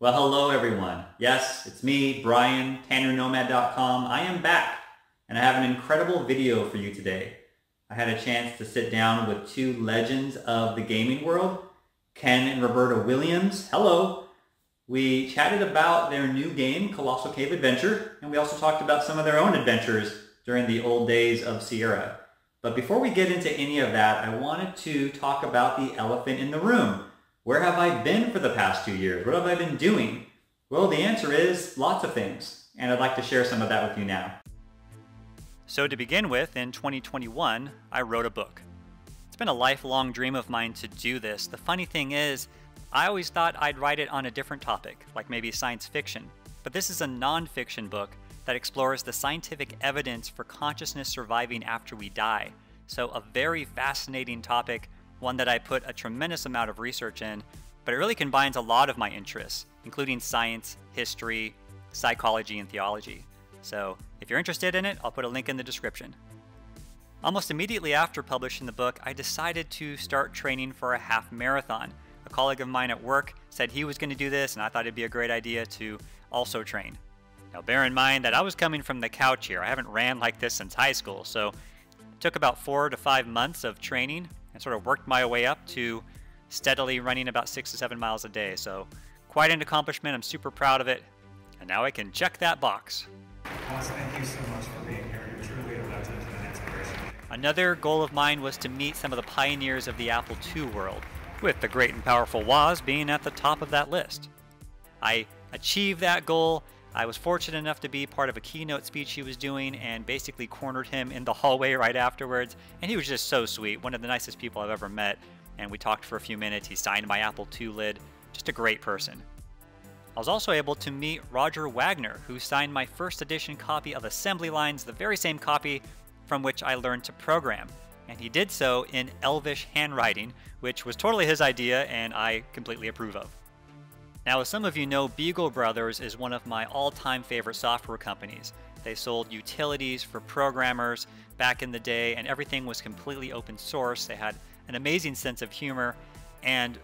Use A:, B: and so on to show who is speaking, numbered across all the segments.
A: Well, hello everyone. Yes, it's me, Brian, TannerNomad.com. I am back, and I have an incredible video for you today. I had a chance to sit down with two legends of the gaming world, Ken and Roberta Williams. Hello. We chatted about their new game, Colossal Cave Adventure, and we also talked about some of their own adventures during the old days of Sierra. But before we get into any of that, I wanted to talk about the elephant in the room. Where have I been for the past 2 years? What have I been doing? Well, the answer is lots of things, and I'd like to share some of that with you now. So to begin with, in 2021, I wrote a book. It's been a lifelong dream of mine to do this. The funny thing is, I always thought I'd write it on a different topic, like maybe science fiction. But this is a non-fiction book that explores the scientific evidence for consciousness surviving after we die. So a very fascinating topic, one that I put a tremendous amount of research in, but it really combines a lot of my interests, including science, history, psychology, and theology. So if you're interested in it, I'll put a link in the description. Almost immediately after publishing the book, I decided to start training for a half marathon. A colleague of mine at work said he was going to do this, and I thought it'd be a great idea to also train. Now bear in mind that I was coming from the couch here. I haven't ran like this since high school, so it took about 4 to 5 months of training and sort of worked my way up to steadily running about 6 to 7 miles a day. So quite an accomplishment. I'm super proud of it. And now I can check that box.
B: Wes, thank you so much for being here. You're truly a legend and an inspiration.
A: Another goal of mine was to meet some of the pioneers of the Apple II world, with the great and powerful Woz being at the top of that list. I achieved that goal. I was fortunate enough to be part of a keynote speech he was doing and basically cornered him in the hallway right afterwards. And he was just so sweet, one of the nicest people I've ever met. And we talked for a few minutes. He signed my Apple II lid. Just a great person. I was also able to meet Roger Wagner, who signed my first edition copy of Assembly Lines, the very same copy from which I learned to program. And he did so in Elvish handwriting, which was totally his idea and I completely approve of. Now, as some of you know, Beagle Brothers is one of my all-time favorite software companies. They sold utilities for programmers back in the day, and everything was completely open source. They had an amazing sense of humor, and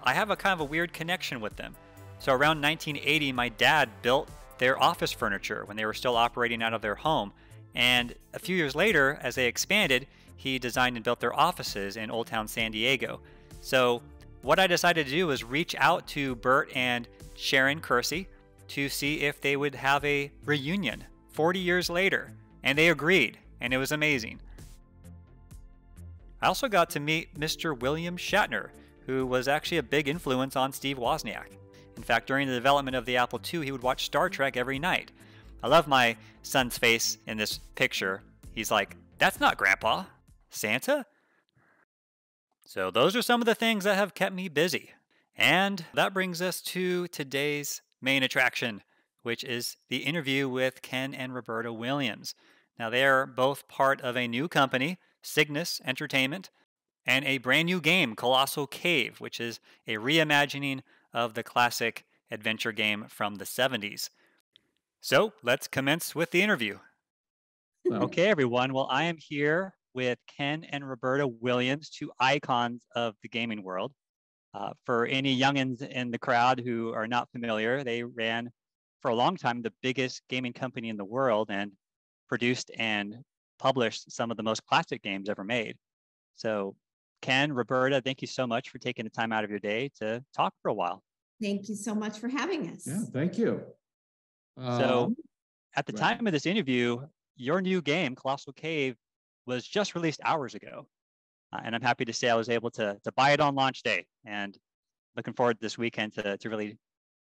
A: I have a kind of a weird connection with them. So around 1980, my dad built their office furniture when they were still operating out of their home. And a few years later, as they expanded, he designed and built their offices in Old Town San Diego. So what I decided to do was reach out to Bert and Sharon Kersey to see if they would have a reunion 40 years later. And they agreed, and it was amazing. I also got to meet Mr. William Shatner, who was actually a big influence on Steve Wozniak. In fact, during the development of the Apple II, he would watch Star Trek every night. I love my son's face in this picture. He's like, "That's not Grandpa. Santa?" So those are some of the things that have kept me busy. And that brings us to today's main attraction, which is the interview with Ken and Roberta Williams. Now they're both part of a new company, Cygnus Entertainment, and a brand new game, Colossal Cave, which is a reimagining of the classic adventure game from the 70s. So let's commence with the interview. Okay, everyone. Well, I am here with Ken and Roberta Williams, two icons of the gaming world. For any youngins in the crowd who are not familiar, they ran for a long time the biggest gaming company in the world and produced and published some of the most classic games ever made. So Ken, Roberta, thank you so much for taking the time out of your day to talk for a while.
C: Thank you so much for having us.
D: Yeah, thank you.
A: So at the time of this interview, your new game, Colossal Cave, was just released hours ago. And I'm happy to say I was able to buy it on launch day, and looking forward this weekend to really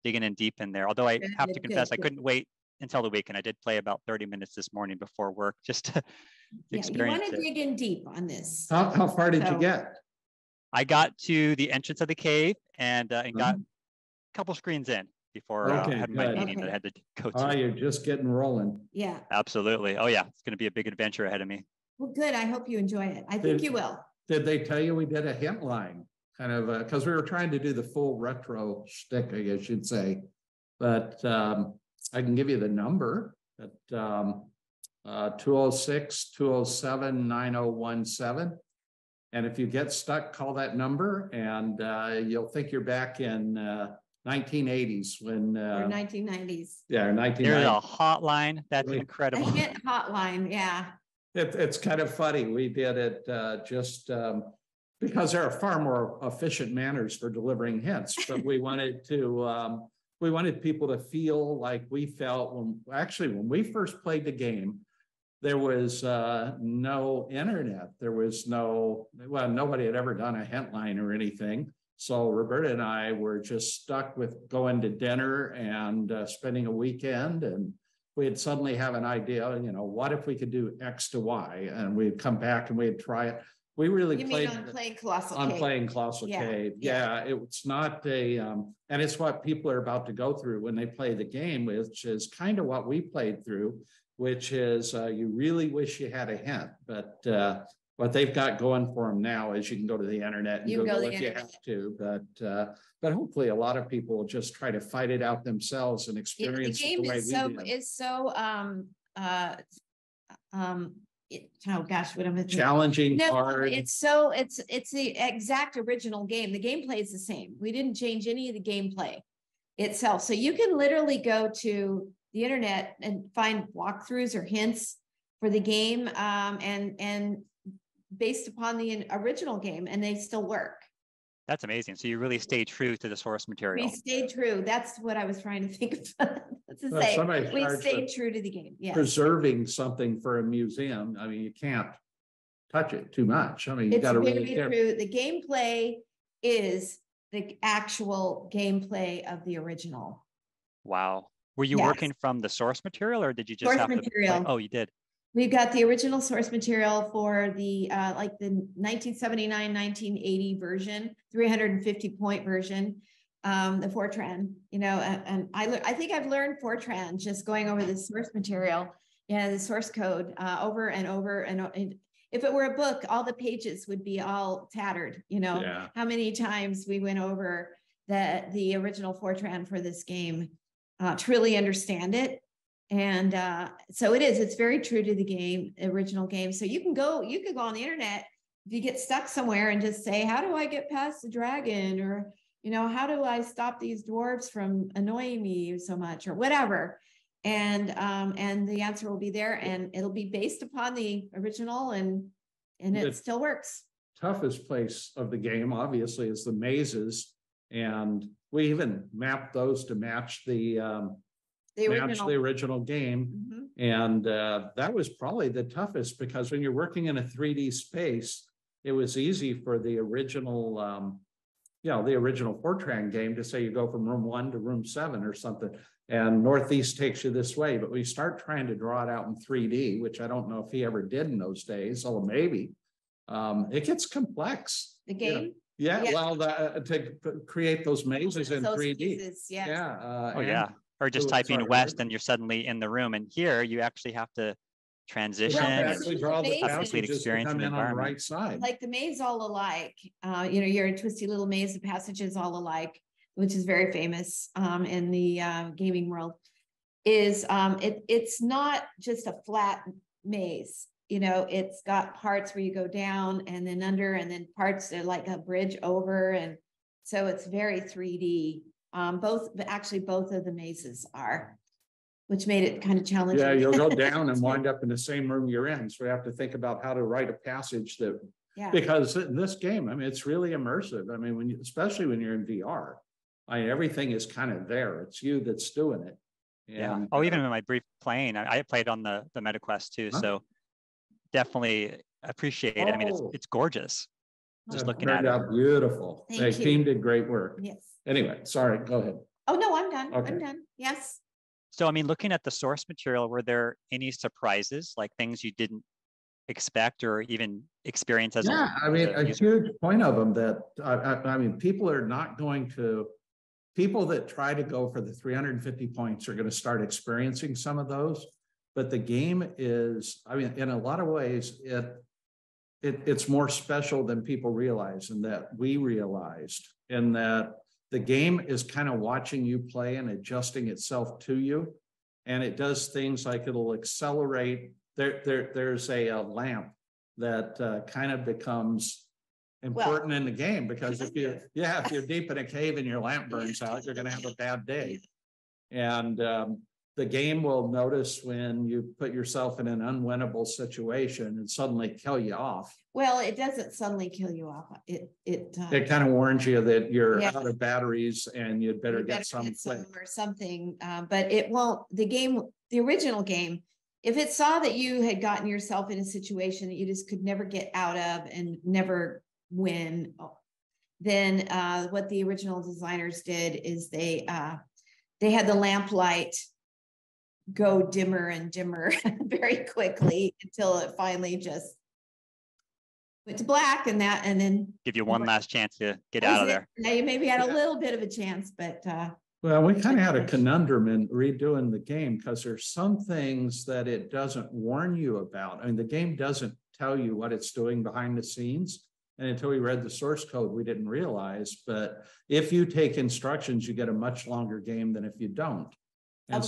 A: digging in deep in there. Although I have to confess, I couldn't wait until the weekend. I did play about 30 minutes this morning before work just to experience it.
C: You want to dig in deep on this.
D: How far did you get?
A: I got to the entrance of the cave and got a couple screens in before I had my meeting that I had to go to.
D: Oh, you're just getting rolling.
C: Yeah.
A: Absolutely. Oh yeah, it's going to be a big adventure ahead of me.
C: Well, good. I hope you enjoy it. I think you will.
D: Did they tell you we did a hint line? Kind of, because we were trying to do the full retro shtick, I guess you'd say. But I can give you the number at 206-207-9017. And if you get stuck, call that number and you'll think you're back in 1980s when,
C: Or 1990s.
D: yeah,
A: There's
D: 1990s.
A: a hotline. That's
D: Wait.
C: A
A: incredible.
C: hit hotline, yeah.
D: It's kind of funny. We did it just because there are far more efficient manners for delivering hints, but we wanted people to feel like we felt when we first played the game, there was no internet. There was nobody had ever done a hint line or anything. So Roberta and I were just stuck with going to dinner and spending a weekend, and we'd suddenly have an idea, what if we could do X to Y? And we'd come back and we'd try it. We really played
C: on playing Colossal
D: on
C: Cave.
D: playing Colossal Cave. Yeah, it's not and it's what people are about to go through when they play the game, which is kind of what we played through, which is you really wish you had a hint, but what they've got going for them now is you can go to the internet and Google if you have to, but hopefully a lot of people will just try to fight it out themselves and experience
C: The
D: it the
C: game
D: way
C: is
D: we
C: so
D: did.
C: Oh gosh, what am I thinking?
D: Challenging,
C: No,
D: hard.
C: it's the exact original game. The gameplay is the same. We didn't change any of the gameplay itself. So you can literally go to the internet and find walkthroughs or hints for the game, and based upon the original game, and they still work.
A: That's amazing. So you really stay true to the source material.
C: We stayed true. That's what I was trying to think of. To
D: Well,
C: say.
D: somebody's
C: We
D: charged
C: stayed
D: with
C: true to the game. Yes.
D: Preserving something for a museum. I mean, you can't touch it too much. I mean, you
C: It's
D: got to
C: very
D: really care.
C: true. The gameplay is the actual gameplay of the original.
A: Wow. Were you
C: Yes.
A: working from the source material, or did you just
C: Source
A: have to
C: material.
A: play? Oh, you did.
C: We've got the original source material for the like the 1979, 1980 version, 350 point version, the Fortran, and I think I've learned Fortran just going over the source material, the source code over and over. And if it were a book, all the pages would be all tattered,
D: Yeah.
C: how many times we went over the original Fortran for this game to really understand it. And so it's very true to the original game. So you could go on the internet if you get stuck somewhere and just say, how do I get past the dragon? Or, how do I stop these dwarves from annoying me so much, or whatever? And the answer will be there, and it'll be based upon the original, and it still works.
D: Toughest place of the game, obviously, is the mazes. And we even mapped those to match the original game.
C: Mhm.
D: And that was probably the toughest, because when you're working in a 3D space, it was easy for the original, the original Fortran game to say you go from room 1 to room 7 or something, and Northeast takes you this way. But we start trying to draw it out in 3D, which I don't know if he ever did in those days. Oh, maybe. It gets complex.
C: The game?
D: Yeah.
C: Yeah.
D: Well, to create those mazes in
C: Those
D: 3D.
C: pieces, yeah.
D: Yeah.
A: Oh, yeah. Or just
D: Oh,
A: typing
D: sorry,
A: west
D: Rick.
A: and you're suddenly in the room. And here you actually have to transition.
C: Well,
A: and
D: Actually draw the
C: Have a
A: complete
D: passages to
A: experience
D: come
A: in
D: in
A: the
D: on the
A: environment.
D: right side.
C: Like the maze all alike, you're a twisty little maze, the passages all alike, which is very famous in the gaming world, is it's not just a flat maze. It's got parts where you go down and then under, and then parts that are like a bridge over. And so it's very 3D. Both of the mazes are, which made it kind of challenging.
D: Yeah, you'll go down and wind up in the same room you're in. So we have to think about how to write a passage that,
C: Yeah.
D: because in this game, I mean, it's really immersive. I mean, especially when you're in VR, everything is kind of there. It's you that's doing it.
A: Yeah.
D: And,
A: Oh, even in my brief playing, I played on the MetaQuest too.
D: Huh?
A: So definitely appreciate it. I mean,
D: Oh.
A: it's gorgeous. Just looking
D: turned
A: at it.
D: out beautiful.
C: Thank
D: The
C: you.
D: team did great work.
C: Yes.
D: Anyway, sorry, go ahead.
C: Oh, no, I'm done.
D: Okay.
C: I'm done. Yes.
A: So, I mean, looking at the source material, were there any surprises, like things you didn't expect or even experience as
D: Yeah, I mean, a
A: user?
D: huge point of them that, I mean, people that try to go for the 350 points are going to start experiencing some of those. But the game is, I mean, in a lot of ways, it's more special than people realize, and that we realized, in that the game is kind of watching you play and adjusting itself to you. And it does things like it'll accelerate. There's a lamp that kind of becomes important in the game, because if you're deep in a cave and your lamp burns out, you're going to have a bad day. And the game will notice when you put yourself in an unwinnable situation and suddenly kill you off.
C: Well, it doesn't suddenly kill you off. It
D: kind of warns you that you're
C: Yeah.
D: out of batteries and you'd better get some
C: or something. But it won't. The original game, if it saw that you had gotten yourself in a situation that you just could never get out of and never win, then what the original designers did is they had the lamplight go dimmer and dimmer very quickly until it finally just went to black, and then
A: give you one last chance to get out of there.
C: Now you maybe had a little bit of a chance, but
D: well, we kind of had a conundrum in redoing the game, because there's some things that it doesn't warn you about. I mean, the game doesn't tell you what it's doing behind the scenes. And until we read the source code, we didn't realize. But if you take instructions, you get a much longer game than if you don't. And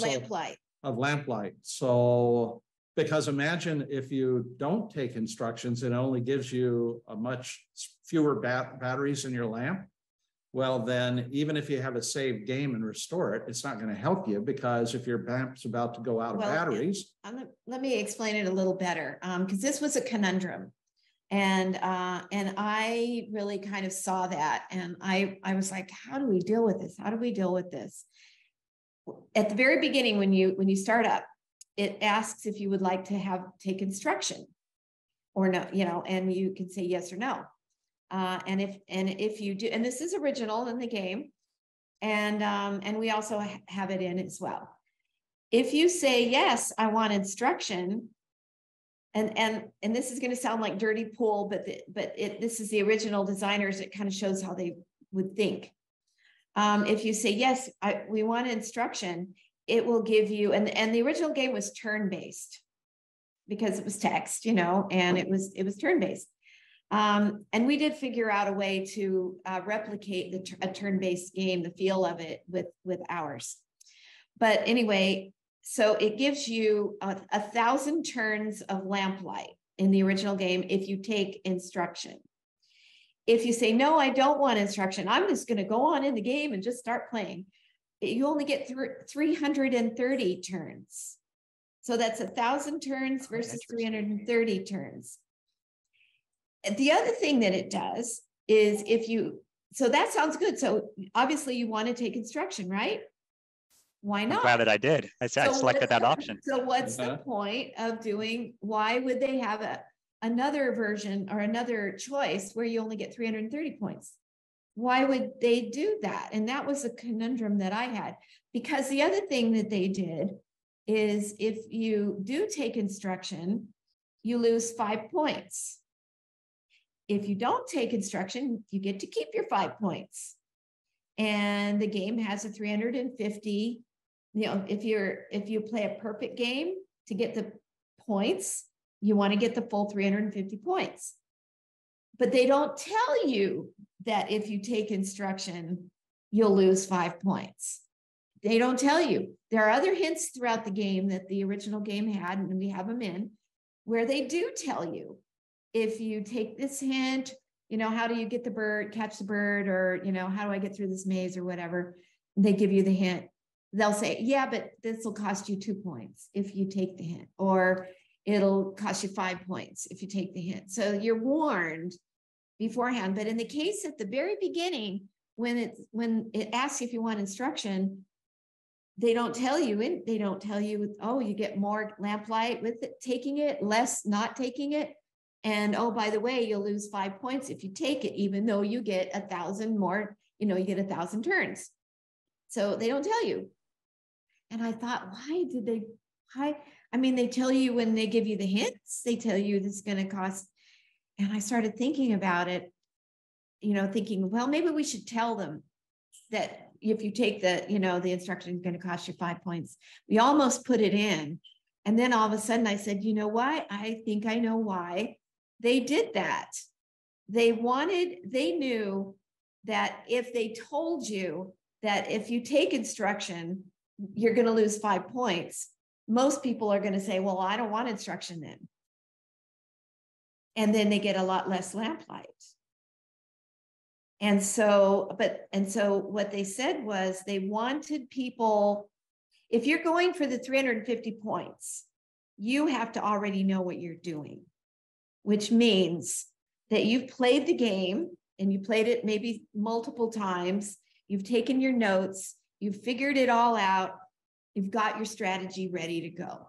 C: of
D: lamplight. So, because imagine if you don't take instructions, it only gives you a much fewer batteries in your lamp. Well, then even if you have a saved game and restore it, it's not going to help you, because if your lamp's about to go out of batteries.
C: Let me explain it a little better, because this was a conundrum. And I really kind of saw that. And I was like, how do we deal with this? How do we deal with this? At the very beginning, when you start up, it asks if you would like to take instruction or no, and you can say yes or no. And if you do, and this is original in the game, and we also have it in as well. If you say yes, I want instruction, and this is going to sound like dirty pool, but this is the original designers. It kind of shows how they would think. If you say yes, we want instruction, it will give you, and the original game was turn-based because it was text, and it was turn-based. And we did figure out a way to replicate a turn-based game, the feel of it with ours. But anyway, so it gives you 1,000 turns of lamplight in the original game if you take instruction. If you say, no, I don't want instruction, I'm just going to go on in the game and just start playing, you only get 330 turns. So that's 1,000 turns versus 330 turns. The other thing that it does is so that sounds good. So obviously you want to take instruction, right? Why not?
A: I'm glad that I did. I selected that option.
C: So what's the point of why would they have another version or another choice where you only get 330 points? Why would they do that? And that was a conundrum that I had, because the other thing that they did is if you do take instruction, you lose 5 points. If you don't take instruction, you get to keep your 5 points. And the game has a 350, if you play a perfect game to get the points, you want to get the full 350 points. But they don't tell you that if you take instruction, you'll lose 5 points. They don't tell you. There are other hints throughout the game that the original game had, and we have them in, where they do tell you, if you take this hint, how do you get the bird, catch the bird, or, how do I get through this maze or whatever? They give you the hint. They'll say, yeah, but this will cost you 2 points if you take the hint, or it'll cost you 5 points if you take the hint. So you're warned beforehand. But in the case at the very beginning, when it asks you if you want instruction, they don't tell you, oh, you get more lamplight with it, taking it, less not taking it. And oh, by the way, you'll lose 5 points if you take it, even though you get 1,000 more, you get 1,000 turns. So they don't tell you. And I thought, they tell you when they give you the hints, they tell you this is going to cost. And I started thinking about it, thinking, well, maybe we should tell them that if you take the instruction is going to cost you 5 points. We almost put it in. And then all of a sudden I said, you know why? I think I know why they did that. They knew that if they told you that if you take instruction, you're going to lose 5 points, most people are going to say, well, I don't want instruction then. And then they get a lot less lamplight. And so what they said was they wanted people, if you're going for the 350 points, you have to already know what you're doing, which means that you've played the game and you played it maybe multiple times. You've taken your notes, you've figured it all out. You've got your strategy ready to go.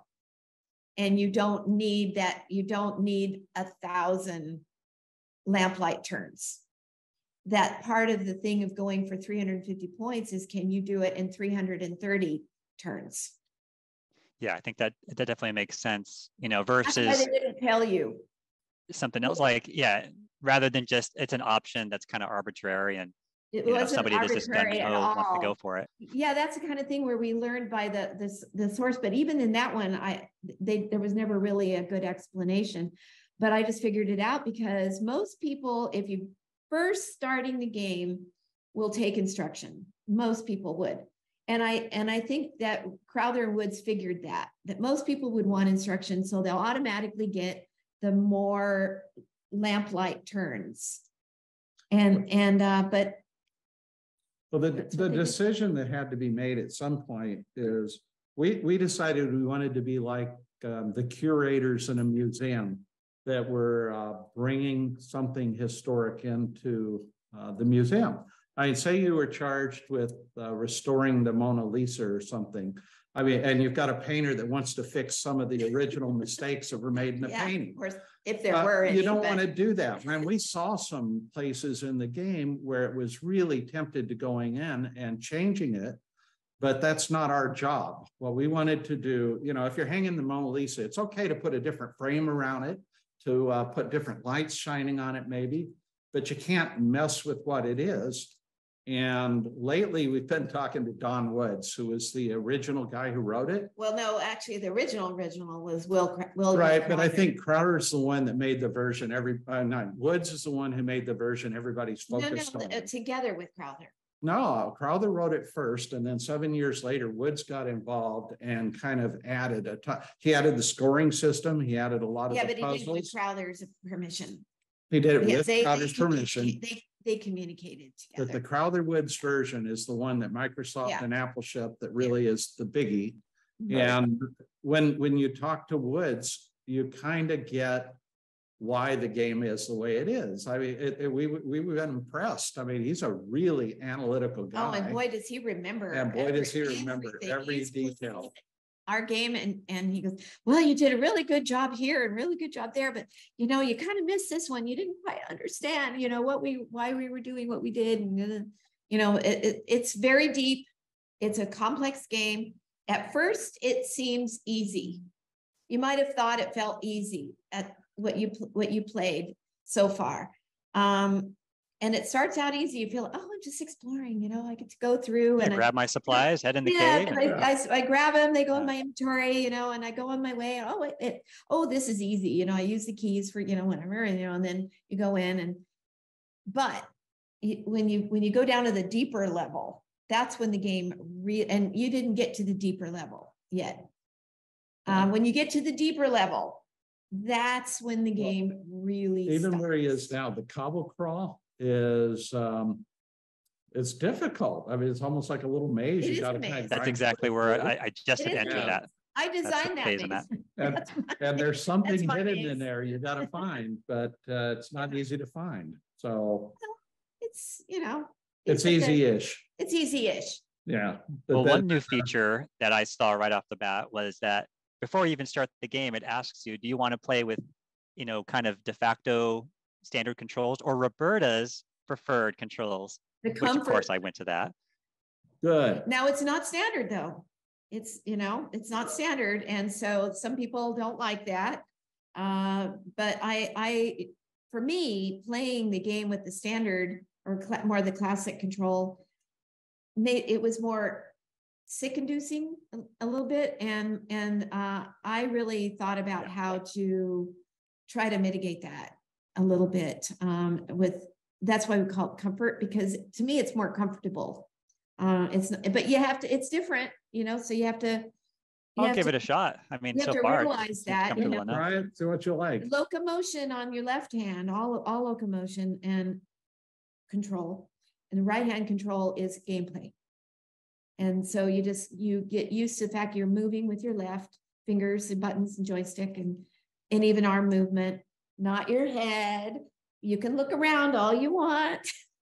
C: And you don't need 1,000 lamplight turns. That part of the thing of going for 350 points is, can you do it in 330 turns?
A: Yeah, I think that definitely makes sense,
C: That's
A: versus
C: why they didn't tell you.
A: something else, like, yeah, rather than just, it's an option that's kind of arbitrary, and
C: It
A: if
C: wasn't
A: somebody that's just gun
C: arbitrary at
A: ho wants to go
C: all.
A: for it.
C: Yeah, that's the kind of thing where we learned by the source. But even in that one, there was never really a good explanation. But I just figured it out because most people, if you first starting the game, will take instruction. Most people would. And I think that Crowther and Woods figured that most people would want instruction, so they'll automatically get the more lamplight turns. But
D: Well, the decision that had to be made at some point is we decided we wanted to be like the curators in a museum that were bringing something historic into the museum. I mean, say you were charged with restoring the Mona Lisa or something. I mean, and you've got a painter that wants to fix some of the original mistakes that were made in the painting.
C: Of course, if there were any,
D: you don't want to do that. And we saw some places in the game where it was really tempted to going in and changing it, but that's not our job. What we wanted to do, if you're hanging the Mona Lisa, it's okay to put a different frame around it, to put different lights shining on it maybe, but you can't mess with what it is. And lately we've been talking to Don Woods, who was the original guy who wrote it.
C: Well, no, actually the original was Will.
D: Right,
C: Crowther.
D: but I think Crowder's the one that made the version Woods is the one who made the version everybody's focused on.
C: Together with Crowther.
D: No, Crowther wrote it first, and then 7 years later, Woods got involved and kind of added he added the scoring system. He added a lot of the puzzles.
C: He did it with Crowther's permission.
D: He did it with Crowther's permission.
C: They communicated together.
D: But the Crowther Woods version is the one that Microsoft and Apple shipped that really is the biggie. Right. And when you talk to Woods, you kind of get why the game is the way it is. I mean, we've been impressed. I mean, he's a really analytical guy.
C: Oh, and boy, does he remember.
D: And boy, does he remember every detail.
C: Our game, and he goes, well, you did a really good job here and really good job there, but you kind of missed this one. You didn't quite understand, why we were doing what we did. And it's very deep. It's a complex game. At first, it seems easy. You might have thought it felt easy at what you played so far. And it starts out easy. You feel, I'm just exploring, I get to go through and
A: grab my supplies, head in the cave.
C: I grab them, they go in my inventory, and I go on my way. This is easy. I use the keys for, whatever, and then you go in but when you go down to the deeper level, that's when the game and you didn't get to the deeper level yet. When you get to the deeper level, that's when the game really
D: even
C: starts.
D: Where he is now, the cobble crawl is it's difficult. I mean, it's almost like a little maze. You got to kind of.
A: That's exactly where I just entered that.
C: I designed that maze.
D: And there's something hidden in there you got to find, but it's not easy to find. So
C: it's
D: it's easy-ish.
C: It's easy-ish.
D: Yeah.
A: Well, one new feature that I saw right off the bat was that before you even start the game, it asks you, do you want to play with, kind of de facto standard controls or Roberta's preferred controls? Which of course I went to that.
D: Good.
C: Now it's not standard though. It's not standard. And so some people don't like that. But for me, playing the game with the standard or more the classic control, it was more sick-inducing a little bit. And I really thought about how to try to mitigate that a little bit that's why we call it comfort, because to me, it's more comfortable. But you have to, it's different, so you have to.
A: I'll give it a shot. I mean, so far,
C: realize that,
D: try it, see what you like.
C: Locomotion on your left hand, all locomotion, and control, and the right-hand control is gameplay. And so you get used to the fact you're moving with your left fingers and buttons and joystick and even arm movement, not your head. You can look around all you want.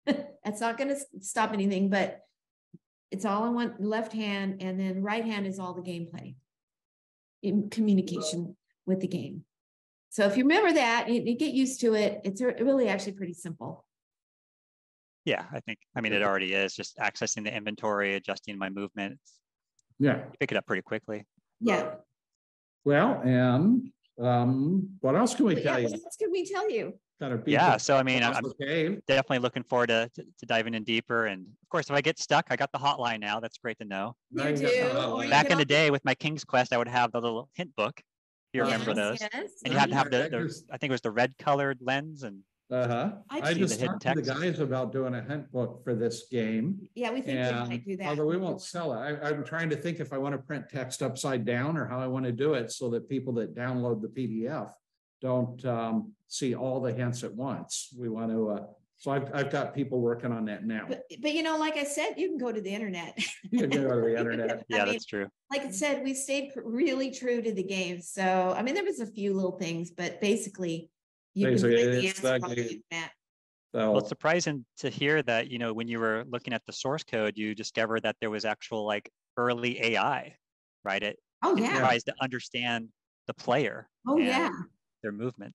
C: That's not going to stop anything, but it's all on one left hand, and then right hand is all the gameplay in communication with the game. So if you remember that, you get used to it. It's really actually pretty simple.
A: Yeah, I mean, it already is just accessing the inventory, adjusting my movement.
D: Yeah.
A: You pick it up pretty quickly.
C: Yeah.
D: Well, and what else can we tell you?
C: What else can we tell you?
A: Yeah, so I mean, I'm
D: Colossal Cave.
A: definitely looking forward to diving in deeper. And of course, if I get stuck, I got the hotline now. That's great to know.
C: You do. Or you
A: Back
C: can
A: in the day with my King's Quest, I would have the little hint book. You remember those?
C: Yes.
A: And you had to have I think it was the red colored lens. And
D: I just
A: the hidden
D: talked to the
A: text.
D: guys about doing a hint book for this game.
C: Yeah, we think we
D: And
C: might do that.
D: although we won't sell it, I'm trying to think if I want to print text upside down or how I want to do it so that people that download the PDF don't see all the hints at once. We want to, so I've got people working on that now.
C: But you know, like I said, you can go to the internet.
D: You can go to the internet.
A: Yeah,
C: I mean,
A: that's true.
C: like I said, we stayed really true to the game. So, I mean, there was a few little things, but basically, you can find the answer on the internet.
A: Well, it's surprising to hear that, you know, when you were looking at the source code, you discovered that there was actual like early AI, right? It tries to understand the player.
C: Oh, yeah.
A: Their movement.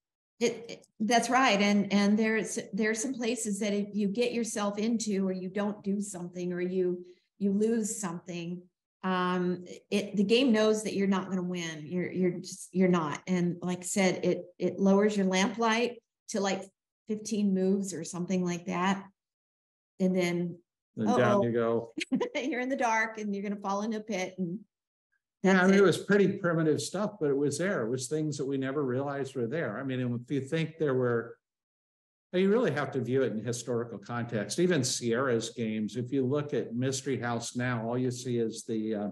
C: That's right. And there's some places that if you get yourself into, or you don't do something, or you lose something, the game knows that you're not going to win. You're not. And like I said, it lowers your lamplight to like 15 moves or something like that. And then
D: down you go.
C: You're in the dark and you're going to fall into a pit. And
D: yeah, I mean, it was pretty primitive stuff, but it was there. It was things that we never realized were there. I mean, if you think there were, you really have to view it in historical context. Even Sierra's games, if you look at Mystery House now, all you see is the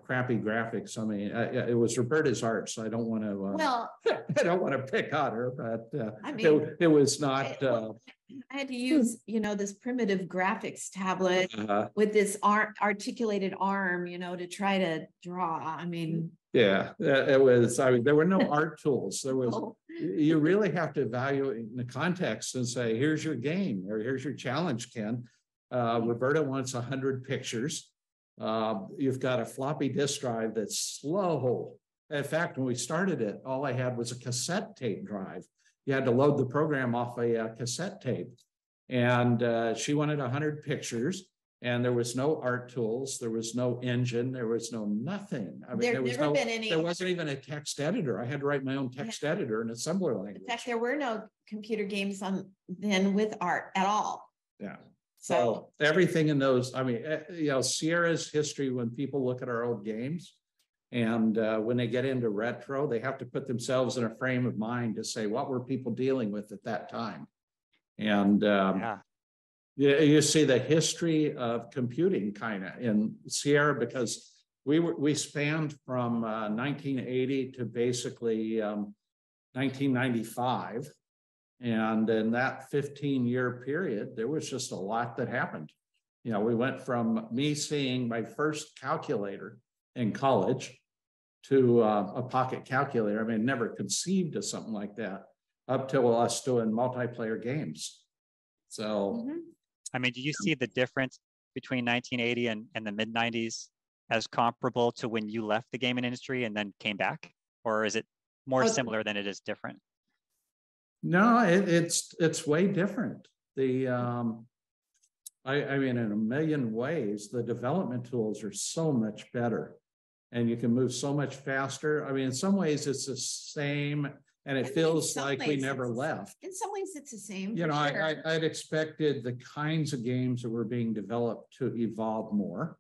D: crappy graphics. I mean, it was Roberta's art, so I don't want to. I don't want to pick on her, but I mean, it was not.
C: I had to use, this primitive graphics tablet with this articulated arm, to try to draw. I mean,
D: yeah, it was. I mean, there were no art tools. There was. You really have to evaluate in the context and say, "Here's your game," or "Here's your challenge, Ken." Roberta wants 100 pictures. You've got a floppy disk drive that's slow. In fact, when we started it, all I had was a cassette tape drive. You had to load the program off a cassette tape. And she wanted 100 pictures, and there was no art tools. There was no engine. There was no nothing. I mean, there wasn't even a text editor. I had to write my own text editor in assembler language.
C: In fact, there were no computer games then with art at all.
D: Yeah. So everything in those, I mean, Sierra's history, when people look at our old games and when they get into retro, they have to put themselves in a frame of mind to say, what were people dealing with at that time? And you see the history of computing kind of in Sierra, because we spanned from 1980 to basically 1995. And in that 15-year period, there was just a lot that happened. We went from me seeing my first calculator in college to a pocket calculator. I mean, never conceived of something like that up till us doing multiplayer games. So,
A: I mean, do you see the difference between 1980 and the mid 90s as comparable to when you left the gaming industry and then came back? Or is it more similar than it is different?
D: No, it's way different. I mean, in a million ways, the development tools are so much better, and you can move so much faster. I mean, in some ways it's the same, and it feels like we never left.
C: In some ways it's the same.
D: I'd expected the kinds of games that were being developed to evolve more.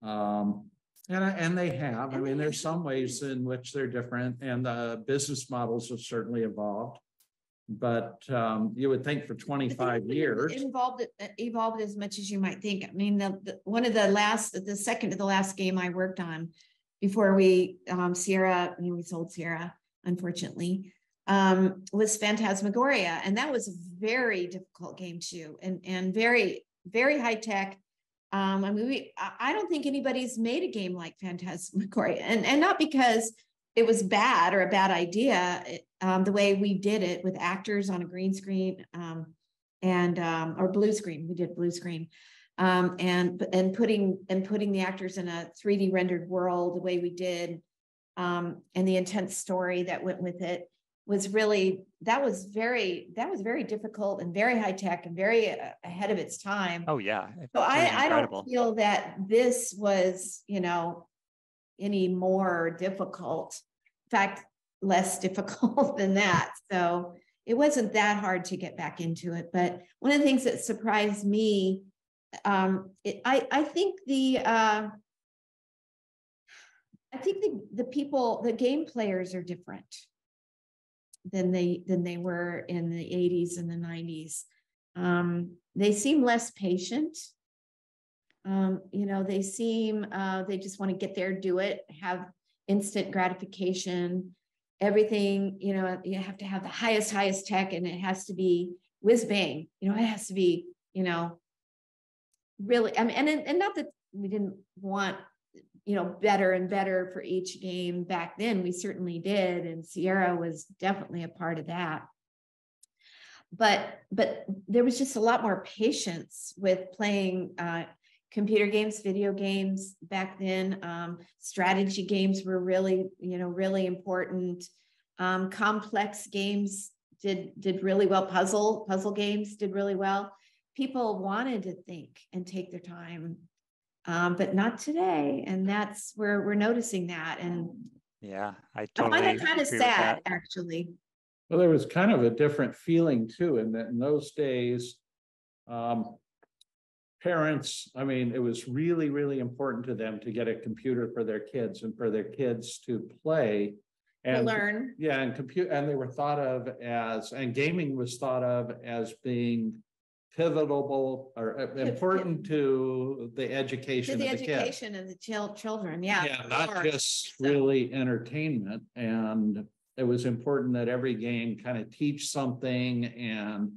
D: And they have. I mean, there's some ways in which they're different, and the business models have certainly evolved. But you would think for 25 years. It
C: evolved as much as you might think. I mean, the second to the last game I worked on before we, Sierra, we sold Sierra, unfortunately, was Phantasmagoria. And that was a very difficult game too, and very, very high tech. I mean, I don't think anybody's made a game like Phantasmagoria, and not because it was bad or a bad idea. The way we did it with actors on a green screen, or blue screen, we did blue screen, and putting the actors in a 3D rendered world the way we did, and the intense story that went with it was really, that was very difficult and very high tech and very ahead of its time.
A: Oh yeah.
C: So I don't
A: incredible.
C: feel that this was, any more difficult. In fact, less difficult than that. So it wasn't that hard to get back into it. But one of the things that surprised me, I think the people, the game players are different than they were in the 80s and the 90s. They seem less patient. They seem, they just want to get there, do it, have instant gratification, everything, you have to have the highest tech, and it has to be whiz bang, it has to be, really, I mean, and not that we didn't want, better and better for each game back then. We certainly did. And Sierra was definitely a part of that. But there was just a lot more patience with playing computer games, video games back then. Strategy games were really, really important. Complex games did really well. Puzzle games did really well. People wanted to think and take their time, but not today. And that's where we're noticing that. And
A: yeah, I
C: find
A: totally
C: that kind of
A: agree with
C: sad,
A: that.
C: actually.
D: Well, there was kind of a different feeling too, in that in those days, parents, I mean, it was really, really important to them to get a computer for their kids and for their kids to play and
C: learn.
D: Yeah, and they were thought of as, and gaming was thought of as being pivotal or important to the education of the
C: education of the children.
D: Yeah, not just really entertainment. And it was important that every game kind of teach something and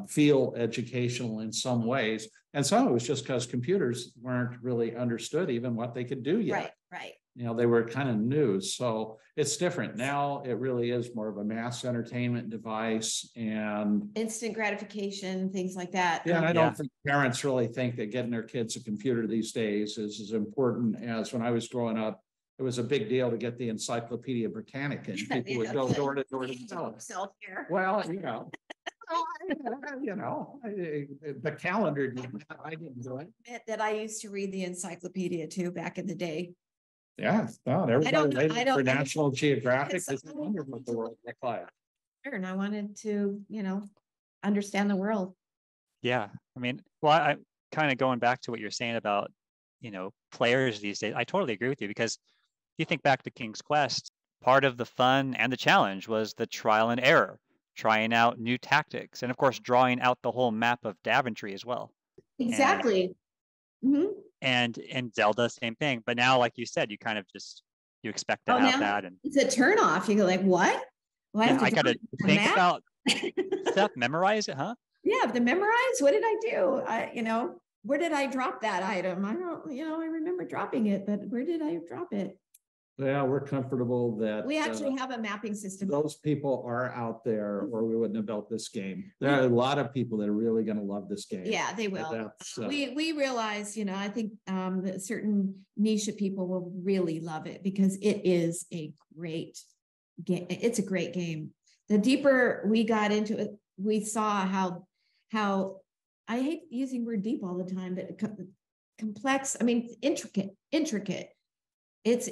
D: feel educational in some ways. And some of it was just because computers weren't really understood even what they could do yet.
C: Right.
D: They were kind of new. So it's different. Now it really is more of a mass entertainment device and
C: instant gratification, things like that.
D: Yeah, and I don't think parents really think that getting their kids a computer these days is as important as when I was growing up. It was a big deal to get the Encyclopedia Britannica, and people would go door to door to sell it. Well, the calendar, I didn't do it.
C: That I used to read the encyclopedia too back in the day.
D: Yeah, no, everybody waited for
C: I
D: National Geographic. I wonder what the world looked like.
C: And I wanted to, understand the world.
A: Yeah, I mean, well, I kind of going back to what you're saying about, players these days. I totally agree with you, because if you think back to King's Quest, part of the fun and the challenge was the trial and error, trying out new tactics, and of course, drawing out the whole map of Daventry as well.
C: Exactly.
A: And Zelda, same thing. But now, like you said, you kind of you expect to have that. And
C: it's a turn off. You go like, what? Well,
A: I got to think about stuff, memorize it, huh?
C: Yeah, I have to memorize. What did I do? Where did I drop that item? I don't, I remember dropping it, but where did I drop it?
D: Yeah, we're comfortable that
C: we actually have a mapping system.
D: Those people are out there, or we wouldn't have built this game. There are a lot of people that are really going to love this game.
C: Yeah, they will. We realize, I think that certain niche of people will really love it, because it is a great game. It's a great game. The deeper we got into it, we saw how I hate using the word deep all the time, but complex. I mean, intricate. It's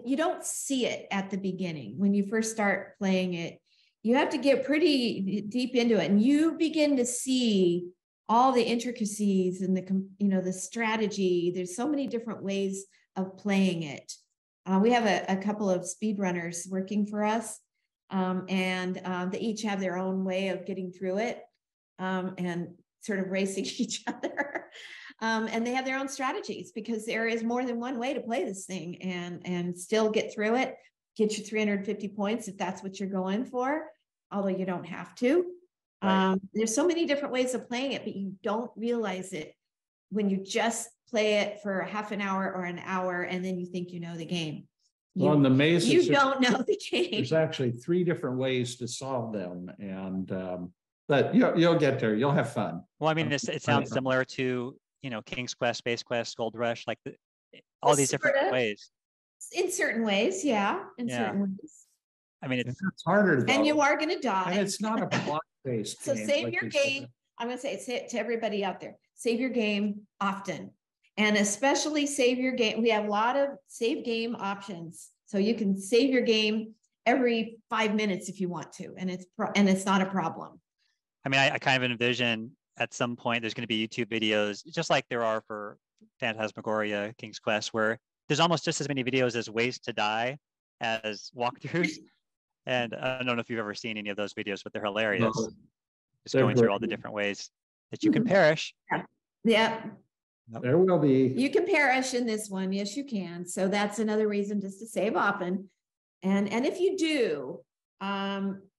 C: you don't see it at the beginning when you first start playing it. You have to get pretty deep into it, and you begin to see all the intricacies and the strategy. There's so many different ways of playing it. We have a couple of speedrunners working for us, and they each have their own way of getting through it, and sort of racing each other. And they have their own strategies, because there is more than one way to play this thing and still get through it. get you 350 points if that's what you're going for, although you don't have to.
A: Right.
C: There's so many different ways of playing it, but you don't realize it when you just play it for half an hour or an hour and then you think you know the game.
D: Well, in the mazes,
C: You don't know the game.
D: there's actually 3 different ways to solve them, and but you'll get there. You'll have fun.
A: Well, I mean, it sounds similar to, you know, King's Quest, Space Quest, Gold Rush, like all these different ways.
C: In certain ways, yeah. In certain ways.
A: I mean, it's
D: harder though.
C: And you are going to die.
D: And it's not a block-based
C: So
D: game,
C: save
D: like
C: your
D: you
C: game.
D: said.
C: I'm going to say it to everybody out there. Save your game often. And especially save your game. We have a lot of save game options. So you can save your game every 5 minutes if you want to. And it's not a problem.
A: I mean, I kind of envision at some point there's going to be YouTube videos, just like there are for Phantasmagoria, King's Quest, where there's almost just as many videos as ways to die as walkthroughs. And I don't know if you've ever seen any of those videos, but they're hilarious.
D: No,
A: just going through all the different ways that you can perish.
C: Yeah.
D: There will be.
C: You can perish in this one. Yes, you can. So that's another reason just to save often. And if you do,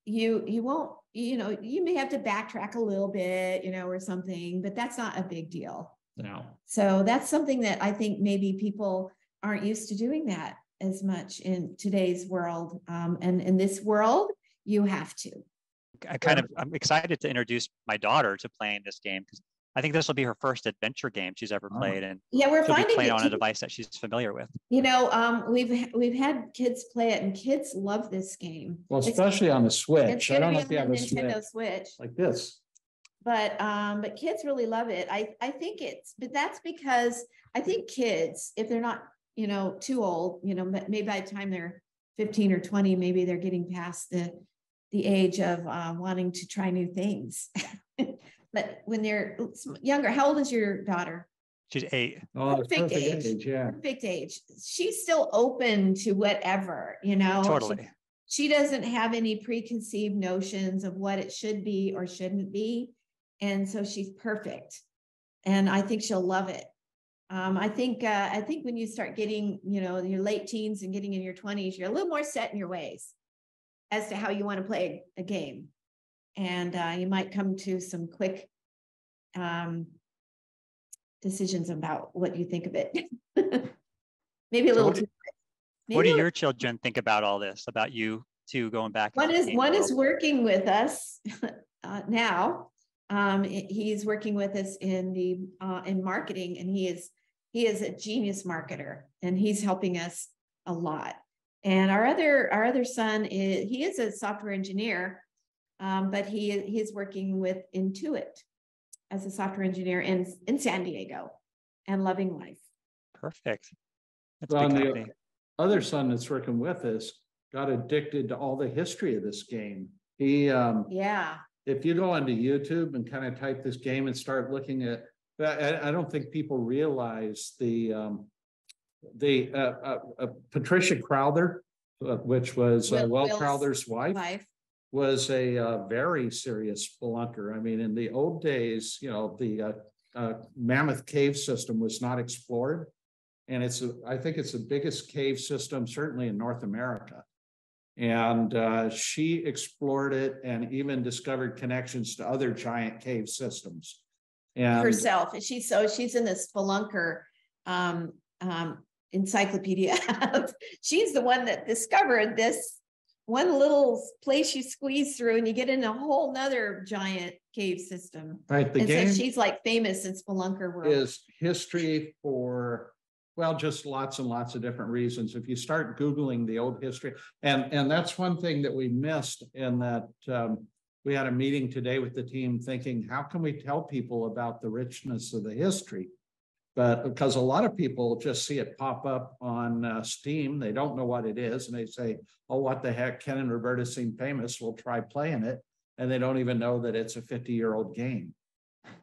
C: you won't, you know, you may have to backtrack a little bit, you know, or something, but that's not a big deal.
D: No.
C: So that's something that I think maybe people aren't used to doing that as much in today's world. And in this world, you have to.
A: I'm excited to introduce my daughter to playing this game because I think this will be her first adventure game she's ever played, and
C: yeah, we're
A: she'll be
C: finding
A: playing
C: it
A: on a device that she's familiar with.
C: You know, we've had kids play it, and kids love this game.
D: Well, especially on the Switch.
C: It's
D: I
C: going
D: don't
C: to be
D: know
C: on
D: if you
C: the
D: have a
C: Nintendo Switch.
D: like this.
C: But kids really love it. I think but that's because I think kids, if they're not, you know, too old, you know, maybe by the time they're 15 or 20, maybe they're getting past the age of wanting to try new things. But when they're younger, how old is your daughter?
A: She's 8.
D: Oh,
C: perfect age. Yeah. Perfect age. She's still open to whatever, you know.
A: Totally.
C: She doesn't have any preconceived notions of what it should be or shouldn't be. And so she's perfect. And I think she'll love it. I think when you start getting, you know, your late teens and getting in your 20s, you're a little more set in your ways as to how you want to play a game. And you might come to some quick decisions about what you think of it. Maybe a little too quick.
A: What do your children think about all this, about you two going back?
C: One is working with us now. He's working with us in marketing, and he is a genius marketer, and he's helping us a lot. And our other son is a software engineer, but he is working with Intuit as a software engineer in San Diego, and loving life.
A: Perfect. That's
D: Well,
A: big
D: the
A: company.
D: other son that's working with us got addicted to all the history of this game. He if you go onto YouTube and kind of type this game and start looking at, I don't think people realize the Patricia Crowther, which was Will Crowther's wife, was a very serious spelunker. I mean, in the old days, you know, the Mammoth Cave system was not explored, and I think it's the biggest cave system certainly in North America. And she explored it and even discovered connections to other giant cave systems. And
C: herself, she's in the spelunker encyclopedia. She's the one that discovered this one little place you squeeze through and you get in a whole nother giant cave system.
D: Right. The game,
C: so she's like famous in spelunker world.
D: Is history for, well, just lots and lots of different reasons. If you start Googling the old history, and that's one thing that we missed in that we had a meeting today with the team thinking, how can we tell people about the richness of the history? But because a lot of people just see it pop up on Steam, they don't know what it is. And they say, oh, what the heck, Ken and Roberta seem famous, we'll try playing it. And they don't even know that it's a 50-year-old game.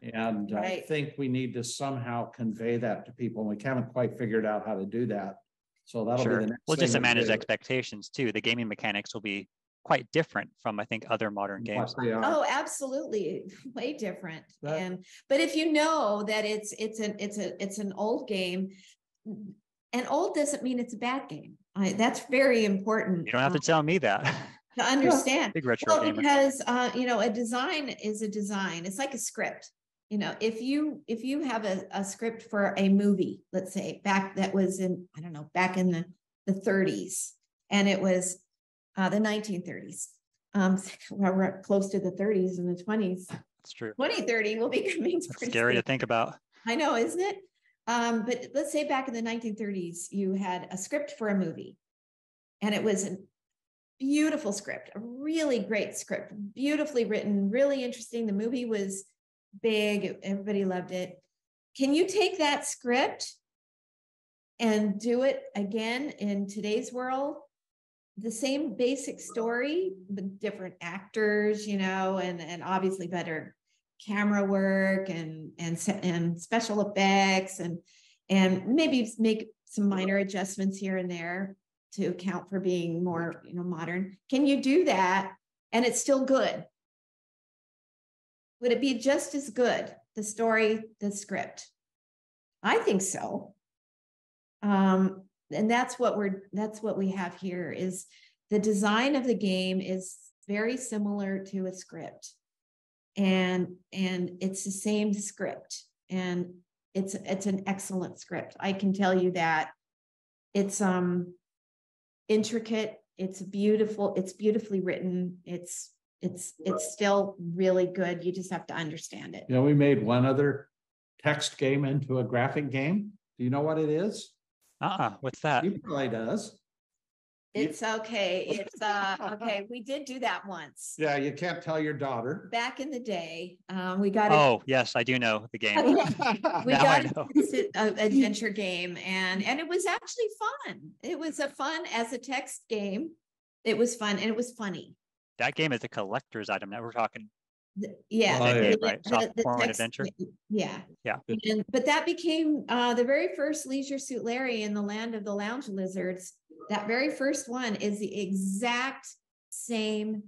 D: And
C: Right.
D: I think we need to somehow convey that to people. And we haven't quite figured out how to do that. So that'll be the next
A: Well, just to
D: thing we
A: manage
D: do.
A: expectations too. The gaming mechanics will be quite different from, I think, other modern games.
D: What they are.
C: Oh, absolutely, way different.
D: That-
C: But if you know that it's an old game, And old doesn't mean it's a bad game. That's very important.
A: You don't have to tell me that.
C: To understand.
A: Big retro gamer.
C: Because a design is a design. It's like a script. If you have a script for a movie, let's say that was in, I don't know, back in the 30s, and it was the 1930s. We're close to the 30s and the 20s.
A: That's true.
C: 2030 will be coming.
A: That's scary to think about.
C: I know, isn't it? But let's say back in the 1930s, you had a script for a movie, and it was a beautiful script, a really great script, beautifully written, really interesting. The movie was big. Everybody loved it. Can you take that script and do it again in today's world? The same basic story, but different actors, and obviously better camera work and special effects and maybe make some minor adjustments here and there to account for being more, modern. Can you do that and it's still good? Would it be just as good, the story, the script? I think so. And that's what we have here is the design of the game is very similar to a script. And it's the same script, and it's an excellent script. I can tell you that it's intricate, it's beautiful, it's beautifully written, it's still really good. You just have to understand it.
D: We made one other text game into a graphic game. Do you know what it is?
A: What's that?
D: He probably does.
C: It's okay. It's okay. We did do that once.
D: Yeah, you can't tell your daughter.
C: Back in the day, we got
A: Oh, yes, I do know the game.
C: we got an adventure game, and it was actually fun. It was a fun as a text game. It was fun and it was funny.
A: That game is a collector's item. Now we're talking.
C: Yeah,
A: right. Softcore adventure.
C: Yeah. But that became the very first Leisure Suit Larry in the Land of the Lounge Lizards. That very first one is the exact same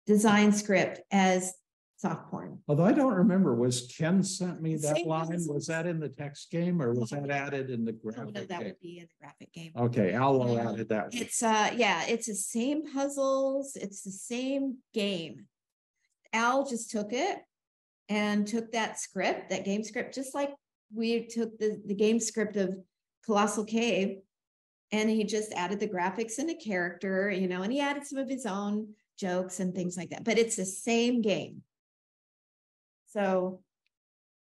C: design script as soft porn.
D: Although I don't remember, was Ken sent me that
C: Same
D: line?
C: as-
D: Was that in the text game or was that added in the graphic
C: That
D: game?
C: would be in the graphic game.
D: Okay, Allo added that.
C: It's it's the same puzzles. It's the same game. Al just took it and took that script, that game script, just like we took the game script of Colossal Cave, and he just added the graphics and a character, and he added some of his own jokes and things like that. But it's the same game. So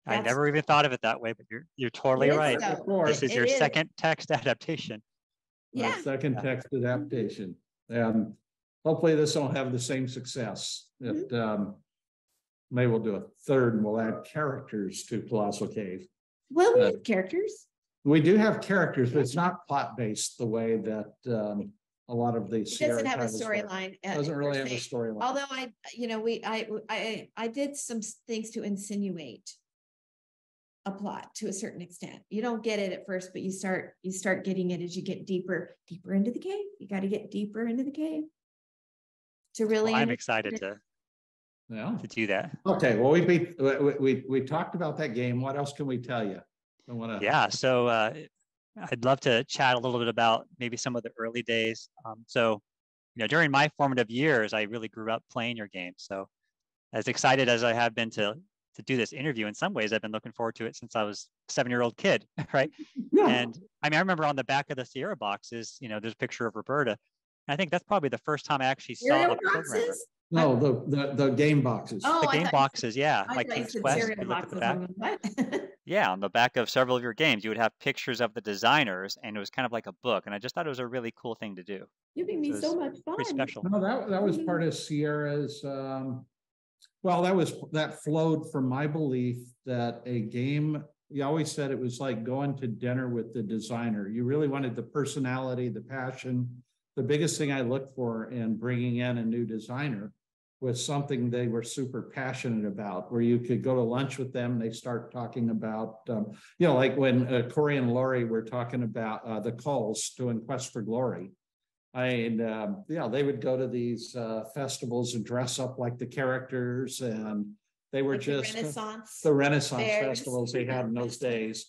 A: I never even thought of it that way, but you're totally right. This is your second text adaptation.
C: Yeah.
D: Second text adaptation. And hopefully this will have the same success. Maybe we'll do a third and we'll add characters to Colossal Cave.
C: Well, we have characters.
D: We do have characters, but it's not plot-based the way that a lot of the
C: It doesn't have a storyline.
D: Doesn't really have a storyline.
C: Although I did some things to insinuate a plot to a certain extent. You don't get it at first, but you start getting it as you get deeper into the cave. You got to get deeper into the cave to really.
A: Well, I'm excited to do that.
D: Okay, well, we talked about that game. What else can we tell you?
A: Yeah, so I'd love to chat a little bit about maybe some of the early days. So, during my formative years, I really grew up playing your games. So, as excited as I have been to do this interview, in some ways, I've been looking forward to it since I was a 7-year-old kid, right? Yeah. And I remember on the back of the Sierra boxes, there's a picture of Roberta. And I think that's probably the first time I actually saw a programmer.
D: No, the game boxes.
C: Oh,
A: the game boxes, yeah.
C: Like
A: King's Quest. You look at the back.
C: What?
A: Yeah, on the back of several of your games, you would have pictures of the designers, and it was kind of like a book. And I just thought it was a really cool thing to do.
C: You're giving me so much fun.
A: Pretty special.
D: No, that was part of Sierra's. Well, that flowed from my belief that a game. You always said it was like going to dinner with the designer. You really wanted the personality, the passion. The biggest thing I looked for in bringing in a new designer was something they were super passionate about, where you could go to lunch with them. They start talking about, like when Corey and Lori were talking about the Culls doing Quest for Glory. They would go to these festivals and dress up like the characters, and they were like just
C: the Renaissance
D: festivals they had in those days.